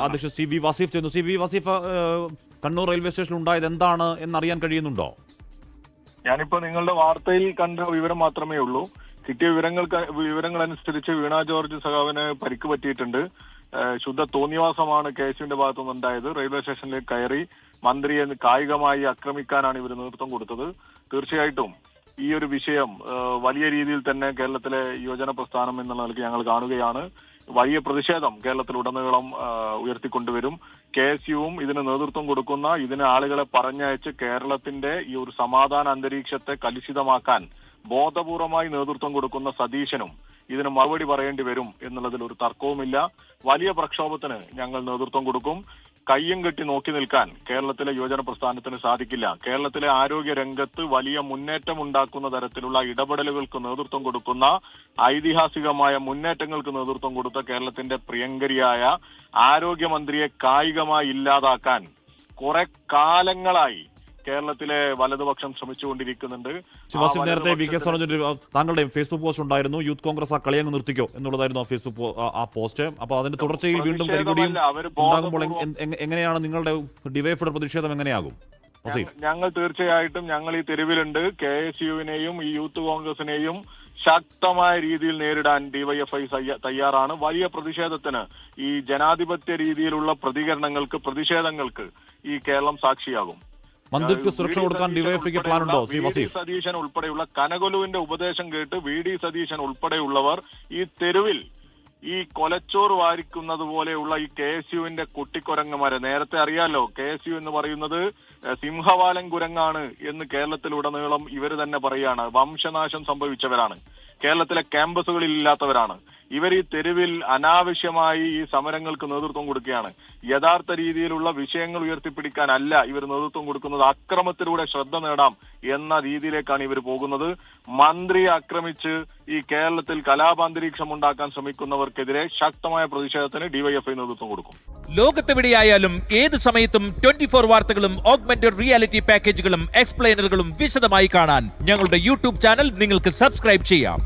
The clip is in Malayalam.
അധ്യക്ഷൻ സി വി വസീഫ് ചെയ്യുന്നു. C V Vaseef, Kannur railway സ്റ്റേഷനിൽ ഉണ്ടായത് എന്താണ് എന്നറിയാൻ കഴിയുന്നുണ്ടോ? ഞാനിപ്പോ നിങ്ങളുടെ വാർത്തയിൽ കണ്ട വിവരം മാത്രമേ ഉള്ളൂ. കിട്ടിയ വിവരങ്ങളനുസരിച്ച് വീണ ജോർജ് സഖാവിന് പരിക്ക് പറ്റിയിട്ടുണ്ട്. ശുദ്ധ തോന്നിവാസമാണ് കേസിന്റെ ഭാഗത്തുനിന്നുണ്ടായത്. റെയിൽവേ സ്റ്റേഷനിലേക്ക് കയറി മന്ത്രിയെ കായികമായി ആക്രമിക്കാനാണ് ഇവർ നേതൃത്വം കൊടുത്തത്. തീർച്ചയായിട്ടും ഈ ഒരു വിഷയം വലിയ രീതിയിൽ തന്നെ കേരളത്തിലെ യുവജന പ്രസ്ഥാനം എന്നുള്ള നിലയ്ക്ക് ഞങ്ങൾ കാണുകയാണ്. വലിയ പ്രതിഷേധം കേരളത്തിലുടനീളം ഉയർത്തിക്കൊണ്ടുവരും. KSUവും ഇതിന് നേതൃത്വം കൊടുക്കുന്ന, ഇതിന് ആളുകളെ പറഞ്ഞയച്ച് കേരളത്തിന്റെ ഈ ഒരു സമാധാന അന്തരീക്ഷത്തെ കലുഷിതമാക്കാൻ ബോധപൂർവമായി നേതൃത്വം കൊടുക്കുന്ന സതീശനും ഇതിന് മറുപടി പറയേണ്ടി വരും എന്നുള്ളതിൽ ഒരു തർക്കവുമില്ല. വലിയ പ്രക്ഷോഭത്തിന് ഞങ്ങൾ നേതൃത്വം കൊടുക്കും. കയ്യും കെട്ടി നോക്കി നിൽക്കാൻ കേരളത്തിലെ യുവജന പ്രസ്ഥാനത്തിന് സാധിക്കില്ല. കേരളത്തിലെ ആരോഗ്യ രംഗത്ത് വലിയ മുന്നേറ്റം ഉണ്ടാക്കുന്ന തരത്തിലുള്ള ഇടപെടലുകൾക്ക് നേതൃത്വം കൊടുക്കുന്ന, ഐതിഹാസികമായ മുന്നേറ്റങ്ങൾക്ക് നേതൃത്വം കൊടുത്ത കേരളത്തിന്റെ പ്രിയങ്കരിയായ ആരോഗ്യമന്ത്രിയെ കായികമായി ഇല്ലാതാക്കാൻ കുറെ കാലങ്ങളായി കേരളത്തിലെ വലതുപക്ഷം ശ്രമിച്ചുകൊണ്ടിരിക്കുന്നുണ്ട്. നേരത്തെ വി കെ സനോജിന്റെ താങ്കളുടെ ഫേസ്ബുക്ക് പോസ്റ്റ് ഉണ്ടായിരുന്നു, യൂത്ത് കോൺഗ്രസ് ആ കളിയങ്ങ് നിർത്തിക്കോ എന്നുള്ളതായിരുന്നു ആ ഫേസ്ബോക്ക് ആ പോസ്റ്റ്. അപ്പൊ അതിന്റെ തുടർച്ചയിൽ വീണ്ടും കരികുടിയും ഉണ്ടാകുമ്പോൾ എങ്ങനെയാണ് നിങ്ങളുടെ ഡിവൈഎഫ്ഐയുടെ പ്രതിഷേധം എങ്ങനെയാകും? ഞങ്ങൾ തീർച്ചയായിട്ടും ഞങ്ങൾ ഈ തെരുവിലുണ്ട്. KSUവിനെയും ഈ യൂത്ത് കോൺഗ്രസിനെയും ശക്തമായ രീതിയിൽ നേരിടാൻ ഡിവൈഎഫ്ഐ തയ്യാറാണ്. വലിയ പ്രതിഷേധത്തിന്, ഈ ജനാധിപത്യ രീതിയിലുള്ള പ്രതിഷേധങ്ങൾക്ക് ഈ കേരളം സാക്ഷിയാകും. മന്ത്രിക്ക് സുരക്ഷ കൊടുക്കാൻ ഡിവൈഎഫ്ഐക്ക് പ്ലാൻ ഉണ്ടോ? സതീശൻ ഉൾപ്പെടെയുള്ള കനകൊലുവിന്റെ ഉപദേശം കേട്ട് VD സതീശൻ ഉൾപ്പെടെയുള്ളവർ ഈ തെരുവിൽ ഈ കൊലച്ചോറ് വാരിക്കുന്നത് പോലെയുള്ള ഈ KSUവിന്റെ കുട്ടിക്കുരങ്ങന്മാരെ, നേരത്തെ അറിയാലോ KSU എന്ന് പറയുന്നത് സിംഹവാലൻ കുരങ്ങാണ് എന്ന് കേരളത്തിലുടനീളം ഇവർ തന്നെ പറയാണ്. വംശനാശം സംഭവിച്ചവരാണ്, കേരളത്തിലെ ക്യാമ്പസുകളിൽ ഇല്ലാത്തവരാണ് ഇവർ. ഈ തെരുവിൽ അനാവശ്യമായി ഈ സമരങ്ങൾക്ക് നേതൃത്വം കൊടുക്കുകയാണ്. യഥാർത്ഥ രീതിയിലുള്ള വിഷയങ്ങൾ ഉയർത്തിപ്പിടിക്കാനല്ല ഇവർ നേതൃത്വം കൊടുക്കുന്നത്. അക്രമത്തിലൂടെ ശ്രദ്ധ നേടാം എന്ന രീതിയിലേക്കാണ് ഇവർ പോകുന്നത്. മന്ത്രിയെ ആക്രമിച്ച് ഈ കേരളത്തിൽ കലാപാന്തരീക്ഷം ഉണ്ടാക്കാൻ ശ്രമിക്കുന്നവർക്കെതിരെ ശക്തമായ പ്രതിഷേധത്തിന് ഡിവൈഎഫ്ഐ നേതൃത്വം കൊടുക്കും. ലോകത്തെവിടെയായാലും ഏത് സമയത്തും 24 വാർത്തകളും ഓഗ്മെന്റഡ് റിയാലിറ്റി പാക്കേജുകളും എക്സ്പ്ലെയിനറുകളും വിശദമായി കാണാൻ ഞങ്ങളുടെ YouTube ചാനൽ നിങ്ങൾക്ക് സബ്സ്ക്രൈബ് ചെയ്യാം.